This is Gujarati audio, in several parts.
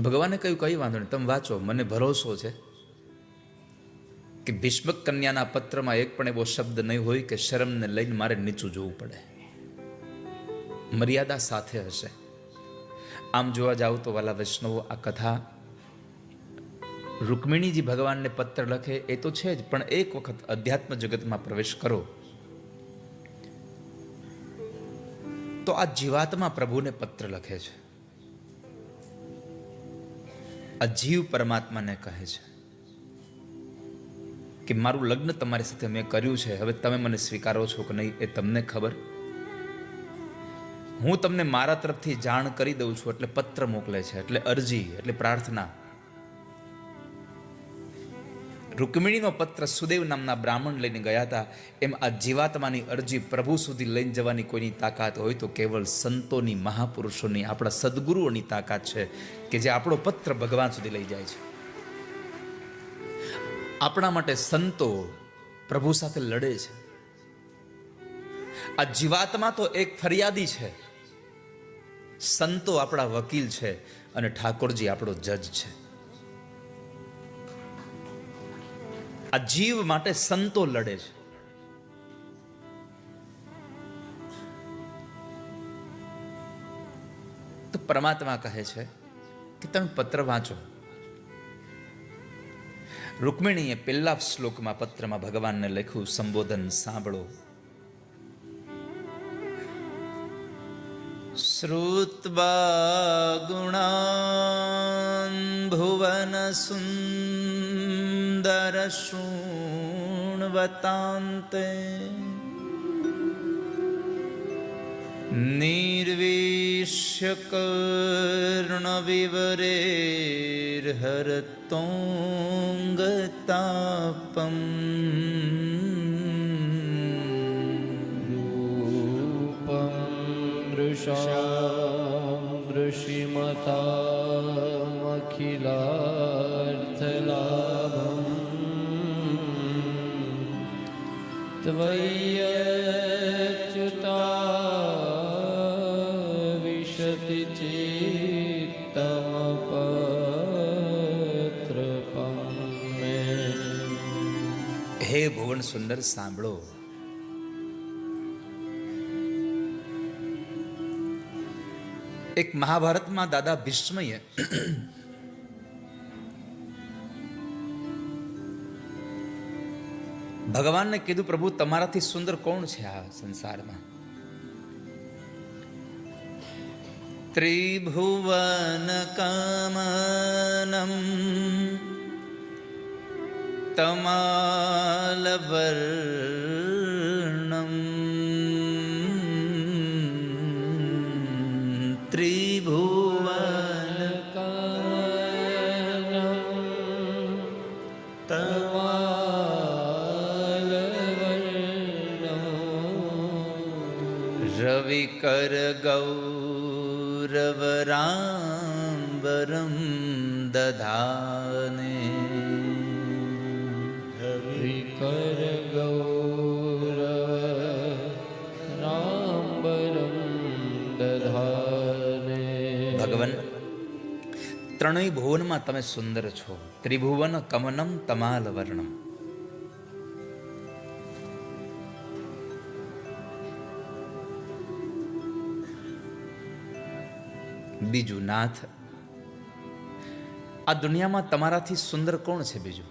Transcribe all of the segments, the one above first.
ભગવાને કહ્યું કઈ વાંધો નહીં, તમે વાંચો, મને ભરોસો છે કે ભીષ્મક કન્યાના પત્રમાં એક પણ એવો શબ્દ નહીં હોય કે શરમને લઈને મારે નીચું જોવું પડે, મર્યાદા સાથે હશે. આમ જોવા જાવ તો વાલા વૈષ્ણવો, આ કથા રૂકમિણીજી ભગવાનને પત્ર લખે એ તો છે જ, પણ એક વખત અધ્યાત્મ જગતમાં પ્રવેશ કરો તો આ જીવાત્મા પ્રભુને પત્ર લખે છે. આ જીવ પરમાત્માને કહે છે કે મારું લગ્ન તમારી સાથે મેં કર્યું છે, હવે તમે મને સ્વીકારો છો કે નહીં એ તમને ખબર. હું તમને મારા તરફથી જાણ કરી દઉં છું, એટલે પત્ર મોકલે છે, એટલે અરજી, એટલે પ્રાર્થના. રૂકમિણીનો પત્ર સુદેવ નામના બ્રાહ્મણ લઈને ગયા હતા, એમ આ જીવાત્માની અરજી પ્રભુ સુધી લઈને જવાની કોઈની તાકાત હોય તો કેવળ સંતોની, મહાપુરુષોની, આપણા સદગુરુઓની તાકાત છે કે જે આપણો પત્ર ભગવાન સુધી લઈ જાય છે. આપણા માટે સંતો પ્રભુ સાથે લડે છે. આ જીવાત્મા તો એક ફરિયાદી છે, સંતો આપણા વકીલ છે અને ઠાકોરજી આપણો જજ છે. આ જીવ માટે સંતો લડે છે. તો પરમાત્મા કહે છે કે તમે પત્ર વાંચો. રૂકમિણીએ પહેલા શ્લોકમાં પત્રમાં ભગવાનને લખ્યું, સંબોધન સાંભળો. શ્રુત્વા ગુણાન ભુવન સુંદર શૃણ્વતાન્તે નિર્વિશ્ય કર્ણ વિવરેર્હરતોંગતાપમ દૃશામૃષિમતામખિલાર્થલાભમ ત્વય્યચ્યુતા વિશતિ ચિત્તમપત્રપમ મે. હે ભુવન સુંદર, સાંભળો. એક મહાભારતમાં દાદા ભીષ્મએ ભગવાનને કીધું, પ્રભુ તમારાથી સુંદર કોણ છે આ સંસારમાં? ત્રિભુવન કામનમ તમાલવર્ણમ ત્રિભુવન રવિકર ગૌરવરાંબરમ દધાને. રવિકર ગૌરવરાંબરમ દધાને. ભગવાન, ત્રણેય ભુવનમાં તમે સુંદર છો. ત્રિભુવન કમનમ તમાલ વર્ણમ. બીજું, નાથ, આ દુનિયામાં તમારાથી સુંદર કોણ છે? બીજું,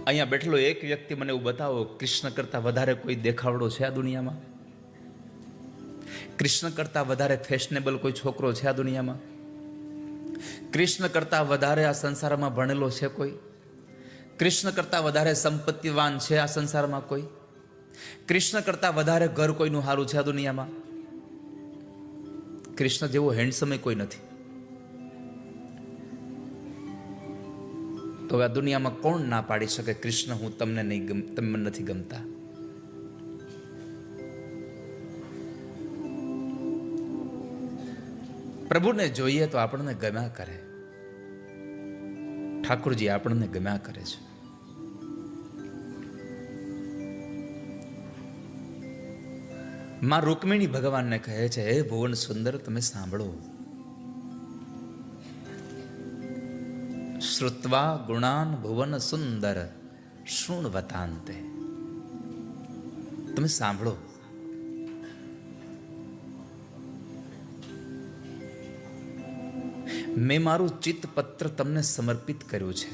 અહીંયા બેઠેલો એક વ્યક્તિ મને એવું બતાવો, કૃષ્ણ કરતા વધારે કોઈ દેખાવડો છે આ દુનિયામાં? કૃષ્ણ કરતા વધારે ફેશનેબલ કોઈ છોકરો છે આ દુનિયામાં? કૃષ્ણ કરતા વધારે આ સંસારમાં ભણેલો છે કોઈ? કૃષ્ણ કરતા વધારે સંપત્તિવાન છે આ સંસારમાં કોઈ? કૃષ્ણ કરતા વધારે ઘર કોઈનું સારું છે આ દુનિયામાં? કૃષ્ણ જેવો હેન્ડસમ કોઈ નથી. તો આ દુનિયામાં કોણ ના પાડી શકે, કૃષ્ણ હું તમને નહીં, તમે મને નથી ગમતા? પ્રભુને જોઈએ તો આપણને ગમ્યા કરે. ઠાકોરજી આપણને ગમ્યા કરે છે. માં રૂકમિણી ભગવાનને કહે છે, હે ભુવન સુંદર, તમે સાંભળો. શ્રુત્વા ગુણાન ભુવન સુંદર શૃણવતાંતે. તમે સાંભળો. મેં મારું ચિત્તપત્ર તમને સમર્પિત કર્યું છે.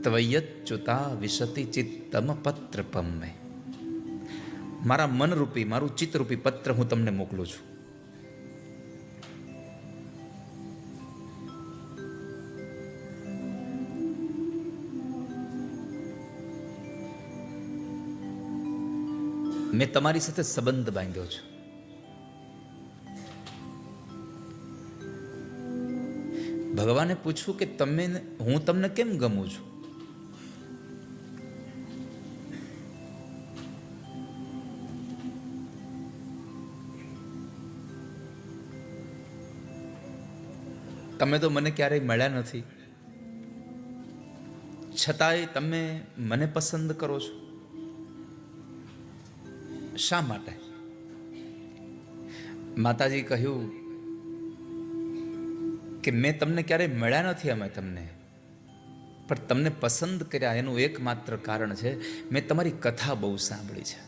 ત્વયચ્યુતા વિશતિ ચિત્તમ પત્રપમ. મેં મારા મનરૂપી, મારું ચિત્તરૂપી પત્ર હું તમને મોકલું છું. મેં તમારી સાથે સંબંધ બાંધ્યો છે. ભગવાને પૂછ્યું કે હું તમને કેમ ગમું છું? તમે તો મને ક્યારેય મળ્યા નથી, છતાંય તમે મને પસંદ કરો છો. શા માટે? માતાજી કહ્યું કે મેં તમને ક્યારેય મળ્યા નથી, અમે તમને, પણ તમને પસંદ કર્યા એનું એકમાત્ર કારણ છે મેં તમારી કથા બહુ સાંભળી છે.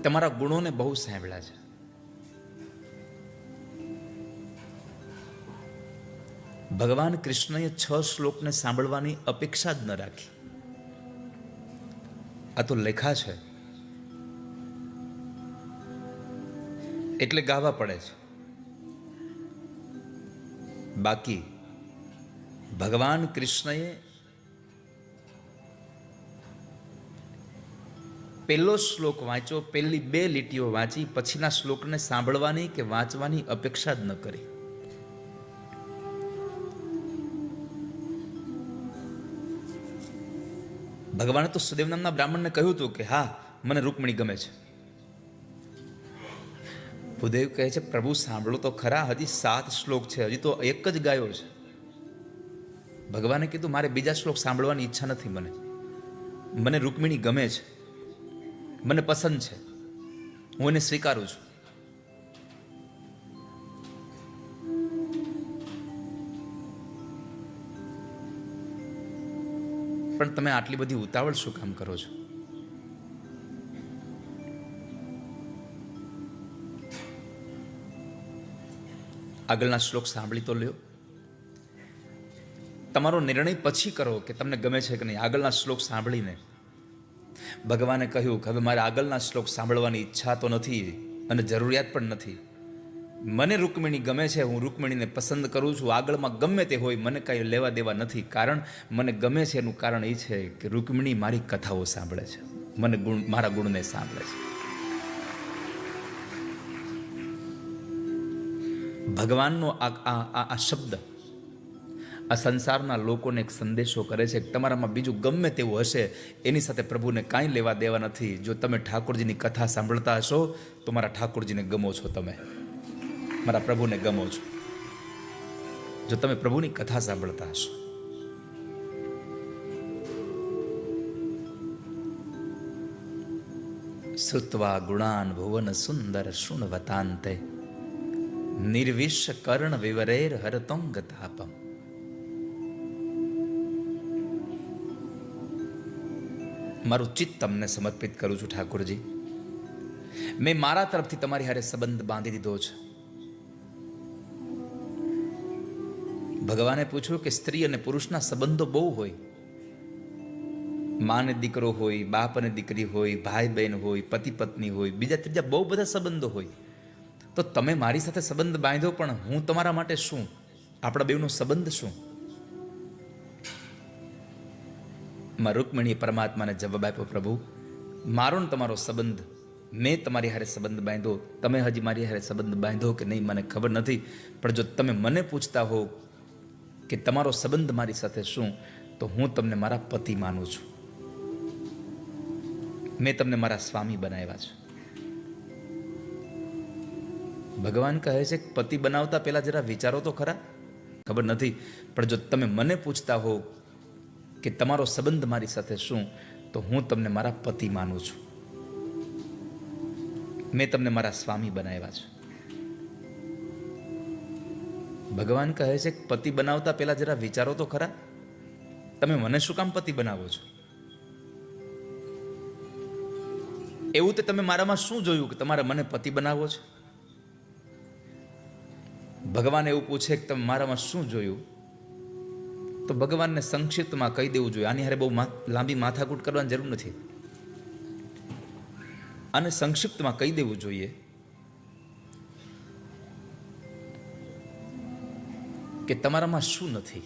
તમારા ગુણોને બહુ સાંભળ્યા છે. ભગવાન કૃષ્ણએ 6 શ્લોકને સાંભળવાની અપેક્ષા જ ન રાખી. આ તો લેખા છે એટલે ગાવા પડે છે. બાકી ભગવાન કૃષ્ણએ પહેલો શ્લોક વાંચ્યો, પહેલી 2 લીટીઓ વાંચી, પછીના શ્લોકને સાંભળવાની કે વાંચવાની અપેક્ષા જ ન કરી. ભગવાને તો સુદેવ નામના બ્રાહ્મણને કહ્યું હતું કે હા, મને રૂકમણી ગમે છે. ભૂદેવ કહે છે પ્રભુ સાંભળો તો ખરા, હજી 7 શ્લોક છે, હજી તો એક જ ગાયો છે. ભગવાને કીધું મારે બીજા શ્લોક સાંભળવાની ઈચ્છા નથી. મને રૂકમિણી ગમે છે, મને પસંદ છે, હું એને સ્વીકારું છું. પણ તમે આટલી બધી ઉતાવળ શું કામ કરો છો? આગળના શ્લોક સાંભળી તો લ્યો. તમારો નિર્ણય પછી કરો કે તમને ગમે છે કે નહીં. આગળના શ્લોક સાંભળીને ભગવાને કહ્યું કે હવે મારે આગળના શ્લોક સાંભળવાની ઈચ્છા તો નથી અને જરૂરિયાત પણ નથી. મને રૂકમિણી ગમે છે, હું રૂકમિણીને પસંદ કરું છું. આગળમાં ગમે તે હોય, મને કાંઈ લેવા દેવા નથી. કારણ મને ગમે છે એનું કારણ એ છે કે રૂકમિણી મારી કથાઓ સાંભળે છે, મારા ગુણને સાંભળે છે. ભગવાનનો આ શબ્દ આ સંસારના લોકોને એક સંદેશો કરે છે કે તમારામાં બીજું ગમે તેવું હશે, એની સાથે પ્રભુને કાંઈ લેવા દેવા નથી. જો તમે ઠાકોરજીની કથા સાંભળતા હશો તો મારા ઠાકોરજીને ગમો છો, તમે મારા પ્રભુને ગમો છો. જો તમે પ્રભુની કથા સાંભળતા હશો. શ્રુત્વા ગુણાન ભુવન સુંદર શૃણવતાંતે નિર્વિશ કર્ણ વિવરેર હરતોંગ તાપમ. મારું ચિત્ત તમને સમર્પિત કરું છું ઠાકોરજી. મેં મારા તરફથી તમારી હારે સંબંધ બાંધી દીધો છે. ભગવાને પૂછ્યું કે સ્ત્રી અને પુરુષના સંબંધો બહુ હોય. માને દીકરો હોય, બાપ અને દીકરી હોય, ભાઈ બહેન હોય, પતિ પત્ની હોય, બીજા ત્રીજા બહુ બધા સંબંધો હોય. તો તમે મારી સાથે સંબંધ બાંધ્યો, પણ હું તમારા માટે શું? આપણા બેવનો સંબંધ શું? માં રૂકમિણીએ પરમાત્માને જવાબ આપ્યો, પ્રભુ મારો ને તમારો સંબંધ, મેં તમારી હારે સંબંધ બાંધ્યો, તમે હજી મારી હારે સંબંધ બાંધો કે નહીં મને ખબર નથી, પણ જો તમે મને પૂછતા હો કે તમારો સંબંધ મારી સાથે શું, તો હું તમને મારા પતિ માનું છું. મેં તમને મારા સ્વામી બનાવ્યા છે. ભગવાન કહે છે કે પતિ બનાવતા પહેલા જરા વિચારો તો ખરા. ખબર નથી, પણ જો તમે મને પૂછતા હો કે તમારો સંબંધ મારી સાથે શું, તો હું તમને મારા પતિ માનું છું. મેં તમને મારા સ્વામી બનાવ્યા છે. ભગવાન કહે છે કે પતિ બનાવતા પહેલા જરા વિચારો તો ખરા, તમે મને શું કામ પતિ બનાવો છો? એવું તો તમે મારામાં શું જોયું કે તમારે મને પતિ બનાવવો છે? ભગવાન એવું પૂછે કે તમે મારામાં શું જોયું, તો ભગવાનને સંક્ષિપ્તમાં કહી દેવું જોઈએ. આની હારે બહુ લાંબી માથાકૂટ કરવાની જરૂર નથી. આને સંક્ષિપ્તમાં કહી દેવું જોઈએ કે તમારામાં શું નથી.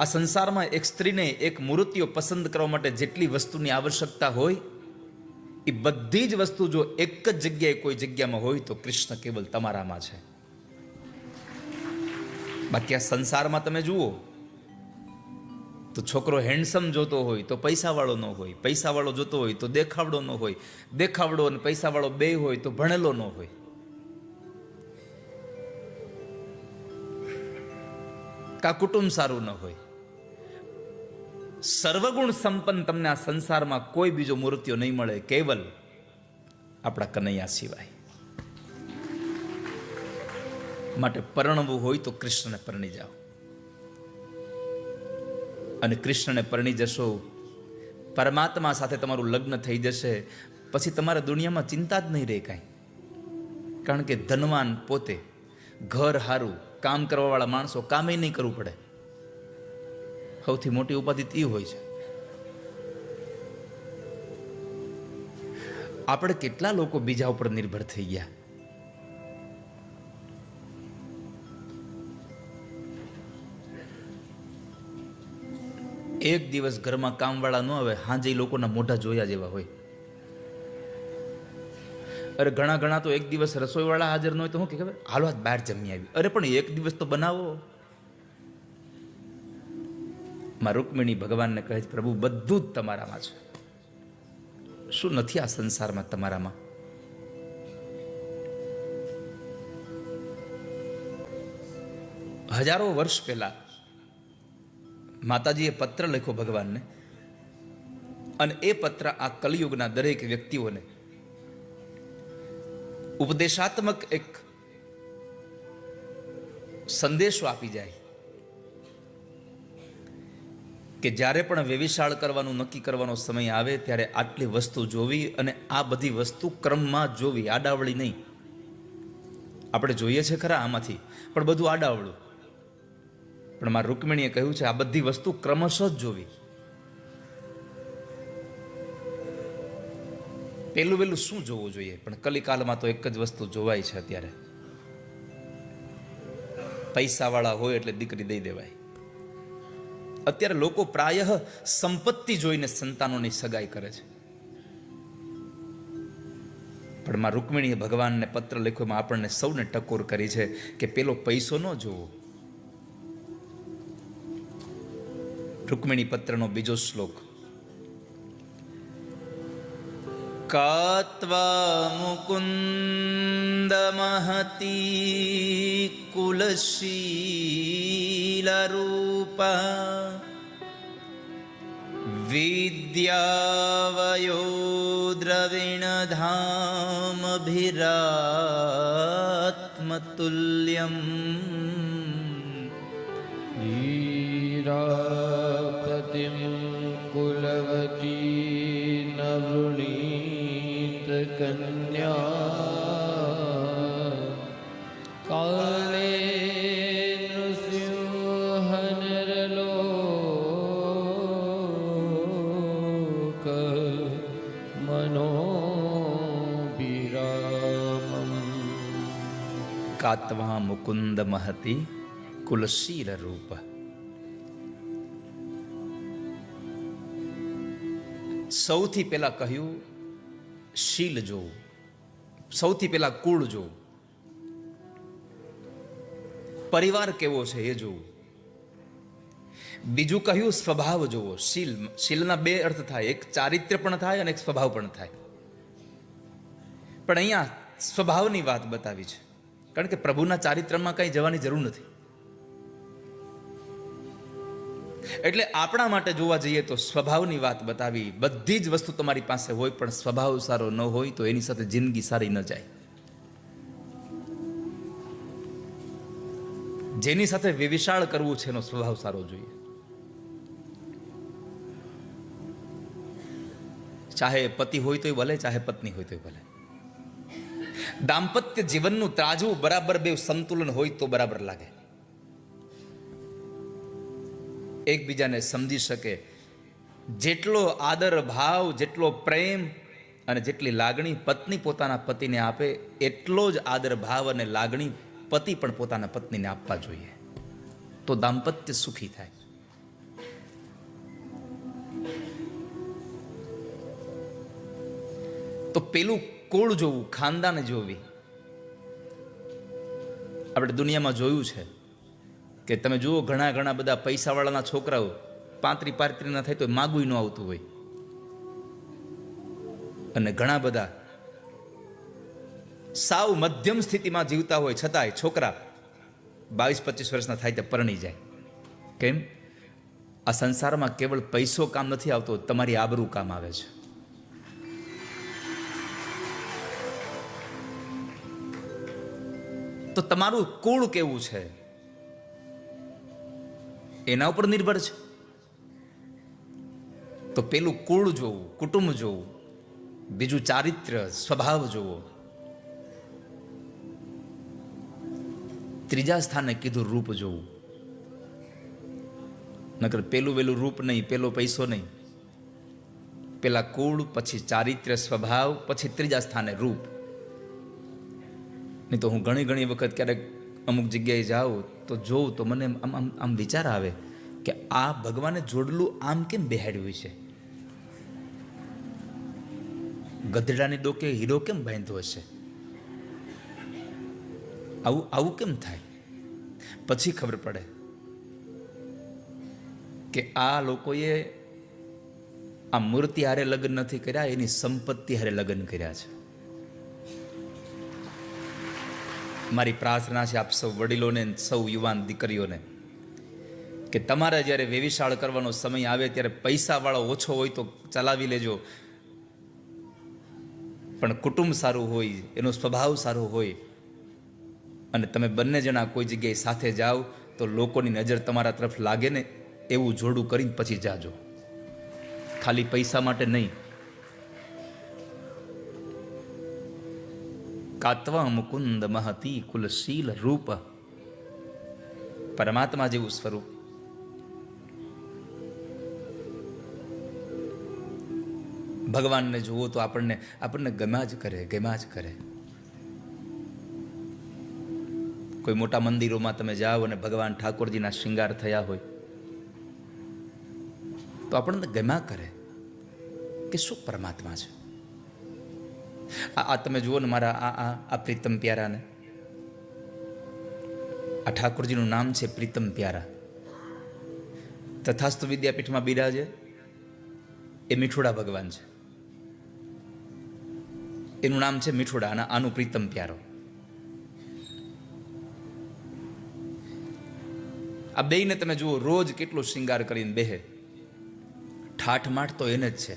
આ સંસારમાં એક સ્ત્રીને એક મૂર્તિઓ પસંદ કરવા માટે જેટલી વસ્તુની આવશ્યકતા હોય, એ બધી જ વસ્તુ જો એક જ જગ્યાએ કોઈ જગ્યામાં હોય તો કૃષ્ણ કેવલ તમારામાં છે. બાકી આ સંસારમાં તમે જુઓ તો છોકરો હેન્ડસમ જોતો હોય તો પૈસાવાળો ન હોય, પૈસાવાળો જોતો હોય તો દેખાવડો ન હોય, દેખાવડો અને પૈસાવાળો બે હોય તો ભણેલો ન હોય. કા કુટુંબ સારું ન હોય. સર્વગુણ સંપન્ન તમને આ સંસારમાં કોઈ બીજો મૂર્તિઓ નહીં મળે, કેવલ આપણા કનૈયા સિવાય. માટે પરણવું હોય તો કૃષ્ણને પરણી જાઓ, અને કૃષ્ણને પરણી જશો, પરમાત્મા સાથે તમારું લગ્ન થઈ જશે, પછી તમારે દુનિયામાં ચિંતા જ નહીં રહે કાંઈ. કારણ કે ધનવાન પોતે, ઘર હારું, કામ કરવાવાળા માણસો, કામે નહીં કરવું પડે. સૌથી મોટી ઉપાધિ એ હોય છે. આપણે કેટલા લોકો બીજા ઉપર નિર્ભર થઈ ગયા. એક દિવસ ઘરમાં કામવાળા ન આવે, હાજે લોકોના મોઢા જોયા જેવા હોય. અરે ઘણા તો એક દિવસ રસોઈવાળા હાજર ન હોય તો હું કે ખબર, હાલો આજ બહાર જમી આવી. અરે પણ એક દિવસ તો બનાવો. માં રૂકમિણી ભગવાનને કહે છે, પ્રભુ બધું જ તમારામાં છે, શું નથી આ સંસારમાં તમારામાં? હજારો વર્ષ પહેલા માતાજીએ પત્ર લખ્યો ભગવાનને, અને એ પત્ર આ કલિયુગના દરેક વ્યક્તિઓને ઉપદેશાત્મક એક સંદેશો આપી જાય કે જ્યારે પણ વ્યભિચાર કરવાનું નક્કી કરવાનો સમય આવે ત્યારે આટલી વસ્તુ જોવી, અને આ બધી વસ્તુ ક્રમમાં જોવી, આડાવળી નહીં. આપણે જોઈએ છે ખરા આમાંથી, પણ બધું આડાવળું. પણ મારા રૂકમિણીએ કહ્યું છે આ બધી વસ્તુ ક્રમશઃ જ જોવી. પેલું શું જોવું જોઈએ? પણ કલિકાલમાં તો એક જ વસ્તુ જોવાય છે અત્યારે. પૈસાવાળા હોય એટલે દીકરી દઈ દેવાય. અત્યારે લોકો પ્રાયઃ સંપત્તિ જોઈને સંતાનોની સગાઈ કરે છે. પણ માં રૂકમિણીએ ભગવાનને પત્ર લખ્યોમાં આપણને સૌને ટકોર કરી છે કે પેલો પૈસો ન જોવો. રૂકમિણી પત્રનો બીજો શ્લોક. કાત્વા મુકુંદ મહતી કુલશીલ રૂપા વિદ્યાવયો દ્રવિણ ધામભિરાત્મતુલ્યમ હીરાપતિમ કુલવતી નવનીત કન્યા કાલે નૃસિંહનરલોક મનોબિરામમ. કાત્વા મુકુંદ મહતી કુલશીલ રૂપ. સૌથી પહેલા કહ્યું શીલ જોવું, સૌથી પહેલા કુળ જોવું, પરિવાર કેવો છે એ જોવું. બીજું કહ્યું સ્વભાવ જોવો. શીલના બે અર્થ થાય, એક ચારિત્ર્ય પણ થાય અને એક સ્વભાવ પણ થાય. પણ અહીંયા સ્વભાવની વાત બતાવી છે, કારણ કે પ્રભુના ચારિત્ર્યમાં કઈ જવાની જરૂર નથી. એટલે આપણા માટે જોવા જઈએ તો સ્વભાવની વાત બતાવી. બધી જ વસ્તુ તમારી પાસે હોય પણ સ્વભાવ સારો ન હોય તો એની સાથે જિંદગી સારી ન જાય. જેની સાથે વિવિશાળ કરવું છે એનો સ્વભાવ સારો જોઈએ. ચાહે પતિ હોય તોય ભલે, ચાહે પત્ની હોય તોય ભલે. દાંપત્ય જીવનનું ત્રાજવું બરાબર બે સંતુલન હોય તો બરાબર લાગે. એકબીજાને સમજી શકે, જેટલો આદર ભાવ, જેટલો પ્રેમ અને જેટલી લાગણી પત્ની પોતાના પતિને આપે, એટલો જ આદર ભાવ અને લાગણી પતિ પણ પોતાના પત્નીને આપવા જોઈએ. તો દાંપત્ય સુખી થાય. તો પેલું કુળ જોવું, ખાનદાન જોવી. આપણે દુનિયામાં જોયું છે કે તમે જુઓ, ઘણા ઘણા બધા પૈસાવાળાના છોકરાઓ 35 ના થાય તો માગું ન આવતું હોય, અને ઘણા બધા સાવ મધ્યમ સ્થિતિમાં જીવતા હોય છતાંય છોકરા 22-25 વર્ષના થાય તે પરણી જાય. કેમ? આ સંસારમાં કેવળ પૈસો કામ નથી આવતો, તમારી આબરૂ કામ આવે છે. તો તમારું કુળ કેવું છે એના ઉપર નિર્ભર છે. તો પેલું કુળ જોવું, કુટુંબ જોવું, બીજું ચારિત્ર્ય, સ્વભાવ જોવો. ત્રીજા સ્થાને કીધું રૂપ જોવું. નકર પેલું વેલું રૂપ નહીં, પેલો પૈસો નહીં. પેલા કુળ, પછી ચારિત્ર્ય, સ્વભાવ, પછી ત્રીજા સ્થાને રૂપ. નહીં તો હું ઘણી વખત ક્યારેક અમુક જગ્યાએ જાઉં તો જોઉં તો મને આમ વિચાર આવે કે આ ભગવાને જોડલું આમ કેમ બેહાડ્યું છે? ગધેડાની ડોકે હીરો કેમ બાંધ્યો હશે? આવું કેમ થાય? પછી ખબર પડે કે આ લોકોએ આ મૂર્તિ હારે લગ્ન નથી કર્યા, એની સંપત્તિ હારે લગ્ન કર્યા છે. મારી પ્રાર્થના છે આપ સૌ વડીલોને, સૌ યુવાન દીકરીઓને, કે તમારે જ્યારે વેવિશાળ કરવાનો સમય આવે ત્યારે પૈસાવાળો ઓછો હોય તો ચલાવી લેજો, પણ કુટુંબ સારું હોય, એનો સ્વભાવ સારો હોય, અને તમે બંને જણા કોઈ જગ્યાએ સાથે જાઓ તો લોકોની નજર તમારા તરફ લાગે ને એવું જોડું કરીને પછી જાજો. ખાલી પૈસા માટે નહીં. કાત્વા મુકુંદ મહતી કુલશીલ રૂપ. પરમાત્મા જેવું સ્વરૂપ. ભગવાનને જુઓ તો આપણને ગમ્યા જ કરે. કોઈ મોટા મંદિરોમાં તમે જાઓ અને ભગવાન ઠાકોરજીના શૃંગાર થયા હોય તો આપણને ગમ્યા કરે કે શું પરમાત્મા છે. આ તમે જુઓ ને મારા આ પ્રીતમ પ્યારાને, આ ઠાકોરજીનું નામ છે પ્રીતમ પ્યારા. તથાસ્તુ વિદ્યાપીઠમાં બિરાજે એ મીઠોડા ભગવાન છે. એનું નામ છે મીઠોડા અને આનું પ્રીતમ પ્યારો. આ બેયને તમે જુઓ, રોજ કેટલો શૃંગાર કરીને બેહે. ઠાઠ માઠ તો એને જ છે.